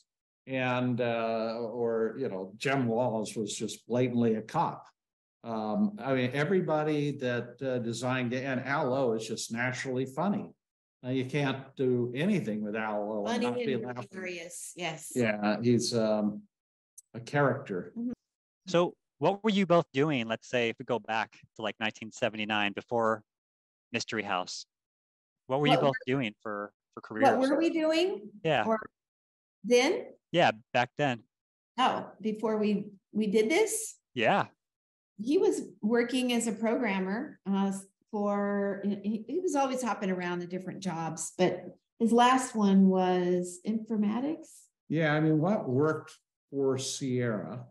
D: and or Jem Walls was just blatantly a cop. I mean, everybody that designed it, and Al Lowe is just naturally funny. You can't do anything with Al Lowe and not be laughing.
C: Hilarious, yes.
D: Yeah, he's a character.
A: So what were you both doing? Let's say if we go back to like 1979 before Mystery House, what were you both doing for careers?
C: What were we doing?
A: Yeah.
C: Or then?
A: Yeah, back then.
C: Oh, before we did this?
A: Yeah.
C: He was working as a programmer he was always hopping around to different jobs, but his last one was informatics.
D: Yeah, I mean, what worked for Sierra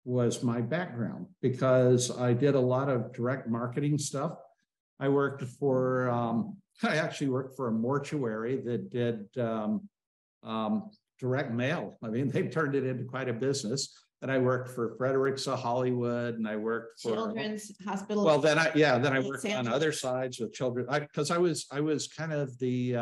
D: was my background, because I did a lot of direct marketing stuff. I actually worked for a mortuary that did direct mail. I mean, they've turned it into quite a business. And I worked for Fredericks of Hollywood, and I worked for
C: Children's Hospital.
D: Well, then I worked on other sides with children, because I was kind of the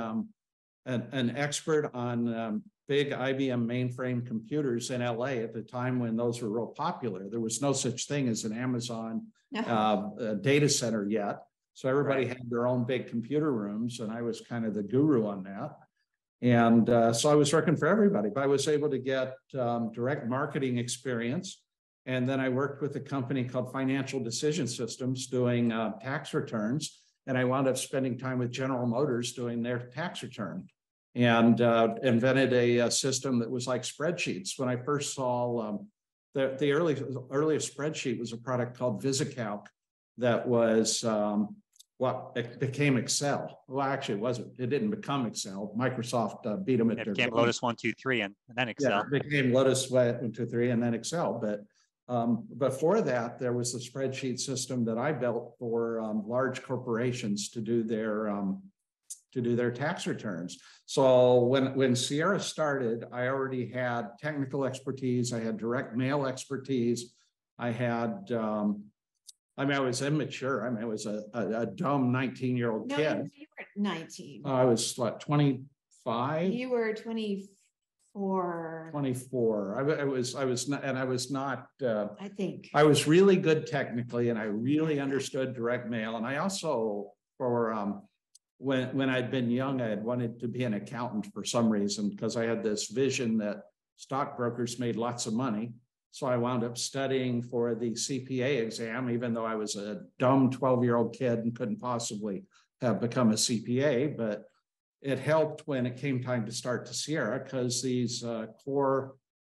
D: an expert on big IBM mainframe computers in LA at the time when those were real popular. There was no such thing as an Amazon data center yet. So everybody had their own big computer rooms, and I was kind of the guru on that. And so I was working for everybody, but I was able to get direct marketing experience. And then I worked with a company called Financial Decision Systems doing tax returns. And I wound up spending time with General Motors doing their tax return, and invented a system that was like spreadsheets. When I first saw the earliest spreadsheet was a product called VisiCalc that was it became Excel. Well, actually, it wasn't. It didn't become Excel. Microsoft beat them at
A: It
D: their
A: became
D: game.
A: Lotus 1, 2, 3, and then Excel.
D: Yeah, it became Lotus 1, 2, 3, and then Excel. But before that, there was the spreadsheet system that I built for large corporations to do their tax returns. So when Sierra started, I already had technical expertise. I had direct mail expertise. I had I was immature. I was a dumb 19-year-old kid.
C: You weren't 19.
D: I was what, 25?
C: You were 24.
D: 24. I was not, and I was not.
C: I think
D: I was really good technically, and I really understood direct mail. And I also, when I'd been young, I had wanted to be an accountant for some reason, because I had this vision that stockbrokers made lots of money. So I wound up studying for the CPA exam, even though I was a dumb 12-year-old kid and couldn't possibly have become a CPA. But it helped when it came time to start to Sierra, because these core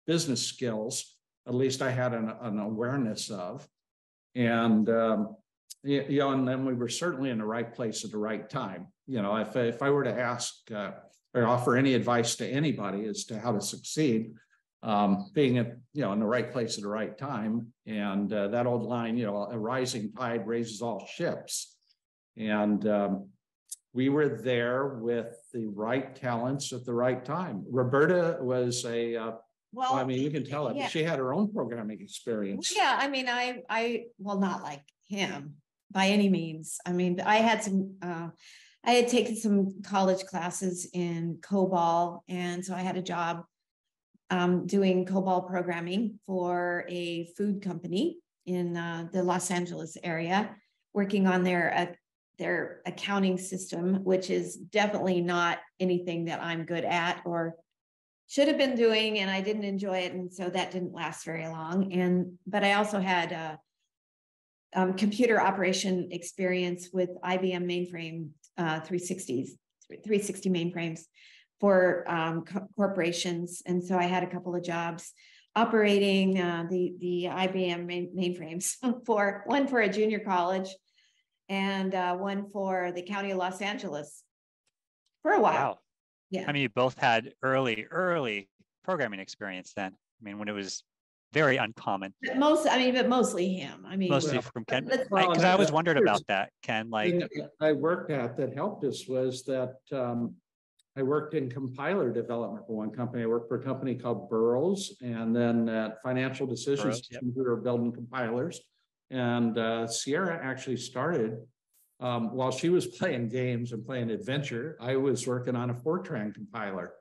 D: business skills, at least I had an awareness of. And, and then we were certainly in the right place at the right time. If I were to ask or offer any advice to anybody as to how to succeed, being in the right place at the right time. And that old line, a rising tide raises all ships. And we were there with the right talents at the right time. Roberta was you can tell it, yeah. She had her own programming experience.
C: Yeah, I not like him by any means. I had taken some college classes in COBOL, and so I had a job doing COBOL programming for a food company in the Los Angeles area, working on their accounting system, which is definitely not anything that I'm good at or should have been doing, and I didn't enjoy it, and so that didn't last very long. But I also had computer operation experience with IBM mainframe 360 mainframes for corporations. And so I had a couple of jobs operating the IBM mainframes, one for a junior college and one for the County of Los Angeles for a while.
A: Wow.
C: Yeah.
A: You both had early programming experience then. When it was very uncommon.
C: But mostly him.
A: Mostly from Ken.
D: Well,
A: Because I always wondered about that, Ken.
D: I worked at that helped us was that I worked in compiler development for one company. I worked for a company called Burroughs, and then at Financial Decisions, we were building compilers. And Sierra actually started while she was playing games and playing adventure. I was working on a Fortran compiler.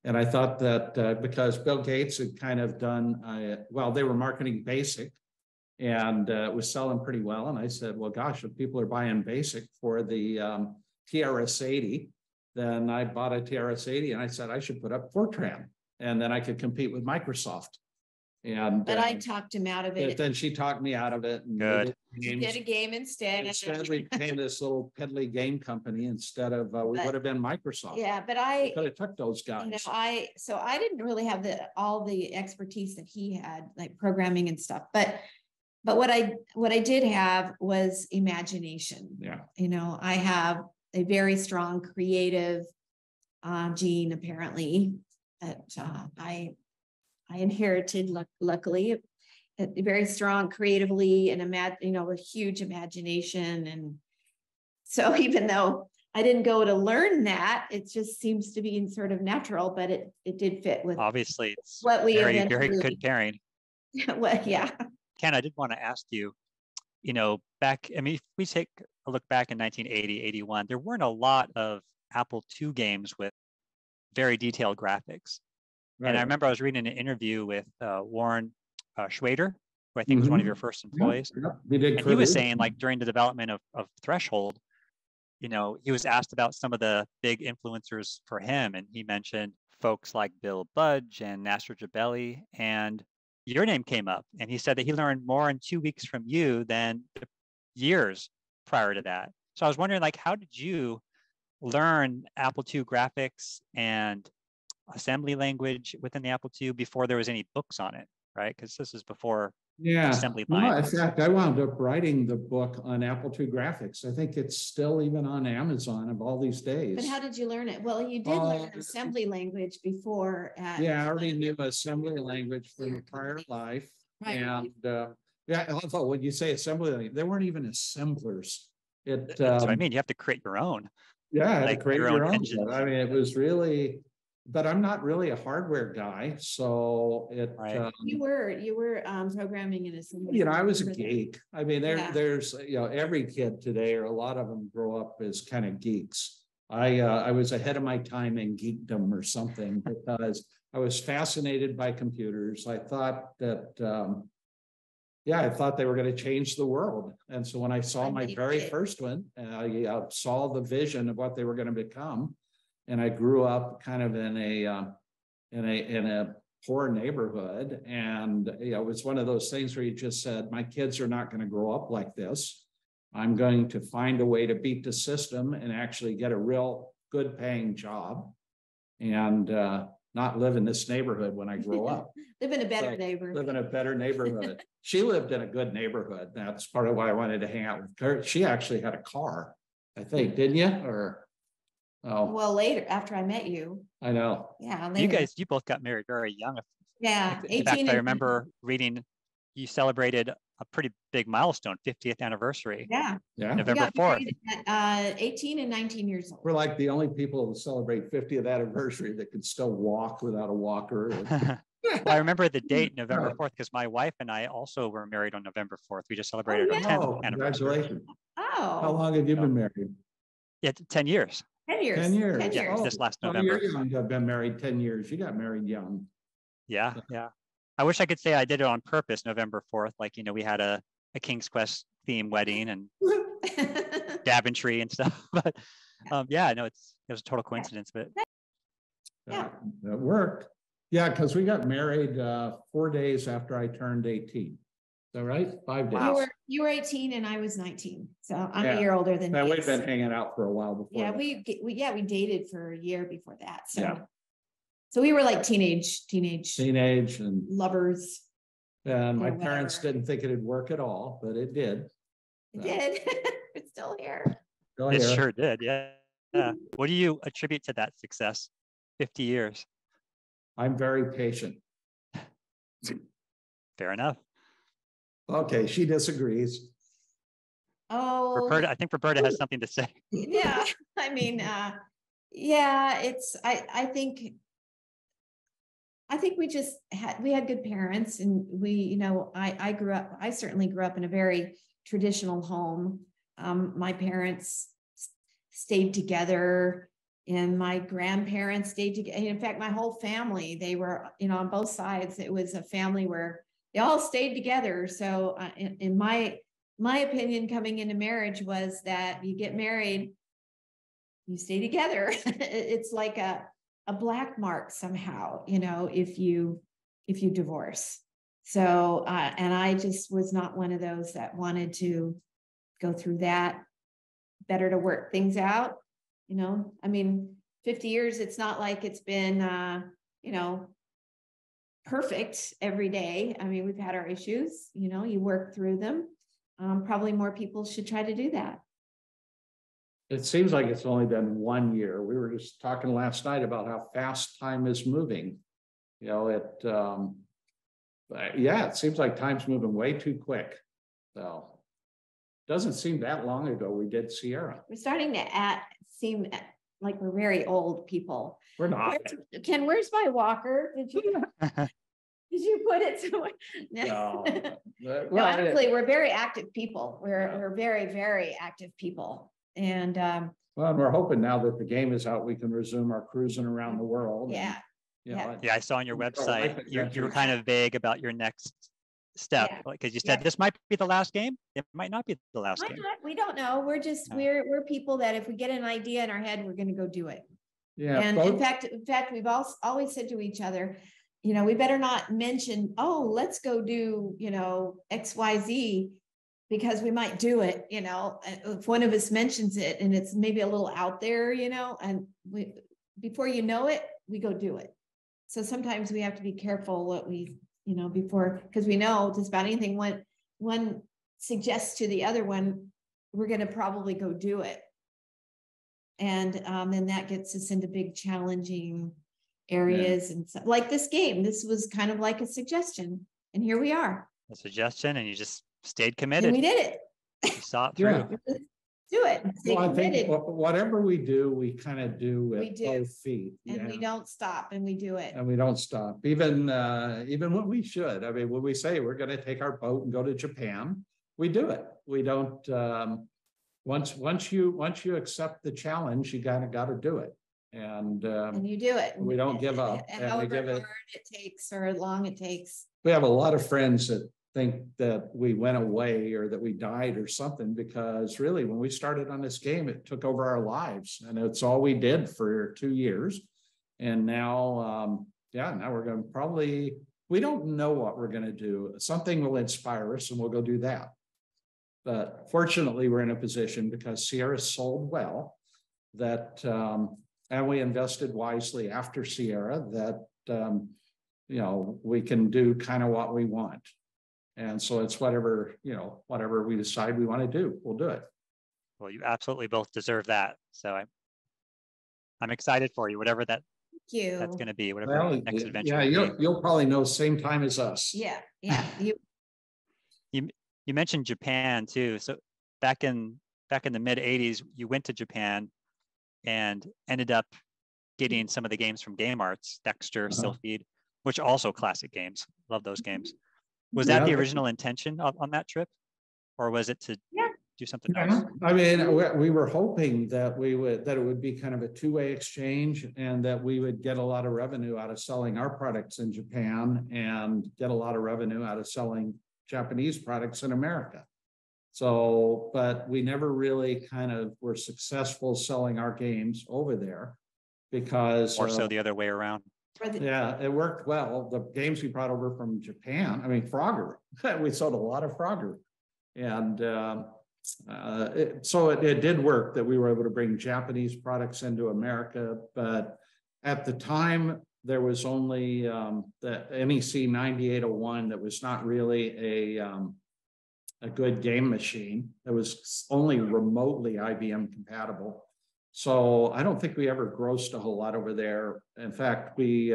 D: And I thought that because Bill Gates had kind of done, well, they were marketing BASIC, and it was selling pretty well. And I said, well, gosh, if people are buying BASIC for the TRS-80, then I bought a TRS-80 and I said I should put up Fortran, and then I could compete with Microsoft. And
C: But I talked him out of
D: but
C: it.
D: then she talked me out of it. And
A: Good.
C: He did a game instead.
D: Instead, we became this little piddly game company instead of we would have been Microsoft.
C: Yeah, but I
D: could have took those guys.
C: You know, so I didn't really have all the expertise that he had, like programming and stuff. But what I did have was imagination.
D: Yeah.
C: You know, I have a very strong creative gene, apparently, that I inherited, luckily, very strong creatively, and a huge imagination. And so even though I didn't go to learn that, it just seems to be sort of natural, but it did fit with
A: Obviously, it's
C: what we
A: very good pairing.
C: What, yeah.
A: Ken, I did want to ask you, back, I mean, if we take a look back in 1980, 81, there weren't a lot of Apple II games with very detailed graphics. Right. And I remember I was reading an interview with Warren Schwader, who I think was one of your first employees.
D: Yep.
A: And he was saying, like, during the development of Threshold, he was asked about some of the big influencers for him. And he mentioned folks like Bill Budge and Nasser Jabeli, and your name came up. And he said that he learned more in 2 weeks from you than the years prior to that. So I was wondering, like, how did you learn Apple II graphics and assembly language within the Apple II before there was any books on it, right? Because this is before assembly line.
D: No, in fact, I wound up writing the book on Apple II graphics. I think it's still even on Amazon of all these days.
C: But how did you learn it? Well, you did learn assembly language before.
D: Yeah, I already knew assembly language from a prior life. Right. And yeah, although when you say assembly language, they weren't even assemblers.
A: That's what I mean. You have to create your own.
D: Yeah, I had to create your own.
A: engine.
D: I mean, it was really, but I'm not really a hardware guy, so it.
A: Right.
C: You were programming in assembly.
D: I was a geek. I mean, there's every kid today, or a lot of them, grow up as kind of geeks. I was ahead of my time in geekdom or something, because I was fascinated by computers. I thought that. I thought they were going to change the world. And so when I saw my very first one, I saw the vision of what they were going to become. And I grew up kind of in a poor neighborhood. And it was one of those things where you just said, my kids are not going to grow up like this. I'm going to find a way to beat the system and actually get a real good paying job. And not live in this neighborhood when I grow up.
C: Live in a better neighborhood.
D: Live in a better neighborhood. She lived in a good neighborhood. That's part of why I wanted to hang out with her. She actually had a car, I think, didn't you? Or
C: well, later, after I met you.
D: I know.
C: Yeah. Later.
A: You both got married very young.
C: Yeah.
A: In fact, I remember reading you celebrated a pretty big milestone, 50th anniversary.
C: Yeah.
A: November 4th.
C: At 18 and 19 years old.
D: We're like the only people who celebrate 50th anniversary that could still walk without a walker.
A: Well, I remember the date, November 4th, because my wife and I also were married on November 4th. We just celebrated our 10th anniversary.
D: Congratulations.
C: Oh.
D: How long have you been married?
A: Yeah, 10 years.
C: 10 years.
D: 10 years.
C: 10 years.
A: This last November.
D: You're young to have been married 10 years. You got married young.
A: Yeah. I wish I could say I did it on purpose, November 4th. Like, we had a King's Quest theme wedding and Daventry and stuff. But it was a total coincidence. But
C: yeah,
D: it worked. Yeah, because we got married 4 days after I turned 18. Is that right? 5 days.
C: Wow. You were 18 and I was 19. So I'm a year older than you.
D: We've been hanging out for a while before.
C: Yeah, we dated for a year before that. So we were like teenage
D: and
C: lovers.
D: And my parents didn't think it'd work at all, but it did.
C: It did. It's still here.
A: It sure did. Yeah. What do you attribute to that success? 50 years.
D: I'm very patient.
A: Fair enough.
D: Okay, she disagrees.
C: Oh,
A: Roberta, I think Roberta has something to say.
C: Yeah, I mean, I think we had good parents, and I certainly grew up in a very traditional home. My parents stayed together. and my grandparents stayed together. In fact, my whole family, they were, on both sides. It was a family where they all stayed together. So in my opinion, coming into marriage was that you get married, you stay together. It's like a black mark somehow, if you divorce. So, and I just was not one of those that wanted to go through that. Better to work things out. 50 years, it's not like it's been, perfect every day. We've had our issues, you work through them. Probably more people should try to do that.
D: It seems like it's only been 1 year. We were just talking last night about how fast time is moving. It seems like time's moving way too quick. So doesn't seem that long ago we did Sierra.
C: We're starting to seem like we're very old people.
D: We're not.
C: Ken, where's my walker? Did you put it somewhere?
D: No.
C: No, honestly, we're very active people. We're very, very active people. And
D: well, we're hoping now that the game is out, we can resume our cruising around the world.
C: Yeah.
A: I saw on your website, you were kind of vague about your next step, because you said this might be the last game. It might not be the last game.
C: We don't know. We're just we're people that if we get an idea in our head, we're going to go do it.
D: Yeah.
C: And in fact, we've always said to each other, we better not mention, oh, let's go do, XYZ, because we might do it, if one of us mentions it and it's maybe a little out there, and before you know it, we go do it. So sometimes we have to be careful what we, before, because we know just about anything one suggests to the other one, we're going to probably go do it. And then that gets us into big challenging areas. And so, like this game, this was kind of like a suggestion, and here we are.
A: A suggestion, and you just stayed committed.
C: And we did it.
A: You saw it through.
C: Do it.
D: Well, I think whatever we do, we kind of do with both feet.
C: And we don't stop, and we do it.
D: And we don't stop, even when we should. When we say we're going to take our boat and go to Japan, we do it. We don't. Once you accept the challenge, you got to do it. And
C: you do it.
D: We don't give up.
C: And however hard it takes or long it takes.
D: We have a lot of friends that think that we went away or that we died or something, because really when we started on this game, it took over our lives, and it's all we did for 2 years. And now, now we're going to we don't know what we're going to do. Something will inspire us and we'll go do that. But fortunately, we're in a position, because Sierra sold well, that, and we invested wisely after Sierra, that, we can do kind of what we want. And so it's whatever we decide we want to do, we'll do it.
A: Well, you absolutely both deserve that. So I'm excited for you, whatever that's going to be, whatever next adventure.
D: Yeah, you'll probably know same time as us.
C: Yeah.
A: You mentioned Japan too. So back in the mid 80s, you went to Japan and ended up getting some of the games from Game Arts, Dexter, Sylphied, which are also classic games. Love those games. Was that the original intention on that trip, or was it to do something else?
D: We were hoping that it would be kind of a two-way exchange, and that we would get a lot of revenue out of selling our products in Japan and get a lot of revenue out of selling Japanese products in America. So, but we never really kind of were successful selling our games over there, because
A: more so the other way around.
D: Yeah, it worked well. The games we brought over from Japan, Frogger, we sold a lot of Frogger. And so it did work that we were able to bring Japanese products into America. But at the time, there was only the NEC 9801 that was not really a good game machine. It was only remotely IBM compatible. So I don't think we ever grossed a whole lot over there. In fact, we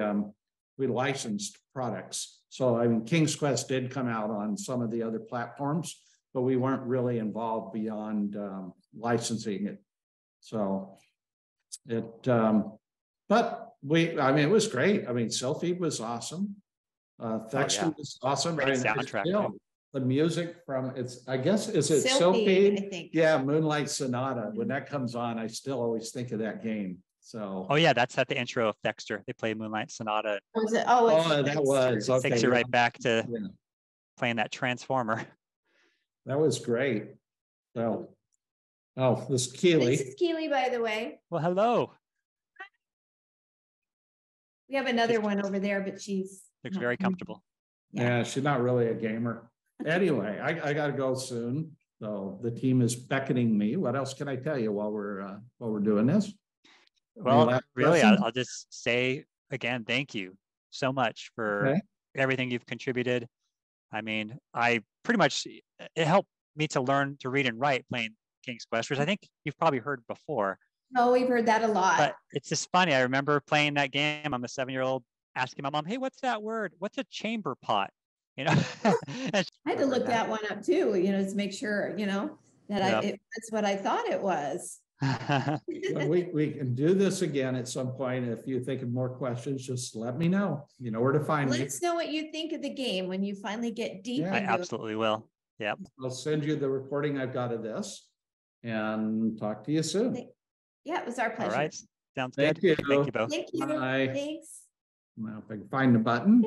D: licensed products. So King's Quest did come out on some of the other platforms, but we weren't really involved beyond licensing it. So but it was great. Sylphied was awesome. Dexter was awesome.
A: Great soundtrack.
D: The music from is it
C: Sylphied, I think.
D: Yeah, Moonlight Sonata. When that comes on, I still always think of that game. So.
A: Oh yeah, that's at the intro of Dexter. They play Moonlight Sonata.
C: Was it? Oh,
D: Oh, that was, okay.
A: Takes you right back to
D: Yeah,
A: playing that Transformer.
D: that was great. So, oh, this is Keely.
C: This is Keely, by the way.
A: Well, hello.
C: We have another one over there, but she's
A: Looks
C: not
A: very
C: coming.
A: comfortable.
D: Yeah, she's not really a gamer. Anyway, I gotta go soon. So the team is beckoning me. What else can I tell you while we're doing this?
A: Well,
D: last
A: really,
D: questions?
A: I'll just say again, thank you so much for
D: Okay.
A: everything you've contributed. I mean, I pretty much, it helped me to learn to read and write playing King's Quest, which I think you've probably heard before.
C: Oh, we've heard that a lot.
A: But it's just funny. I remember playing that game. I'm a 7-year-old asking my mom, "Hey, what's that word? What's a chamber pot?" You know,
C: I had to look that one up too, to make sure, that that's what I thought it was.
D: We can do this again at some point. If you think of more questions, just let me know. You know where to find
C: Let
D: me.
C: us know what you think of the game when you finally get deep
D: Yeah.
A: I
C: into it.
A: absolutely will. Yep.
D: I'll send you the recording I've got of this and talk to you soon.
C: Yeah, it was our
A: All
C: pleasure.
A: right. Sounds
D: Thank
A: good.
D: you.
A: Thank you both.
C: Thank you.
D: Bye.
C: Thanks.
D: Now, if I can find the button.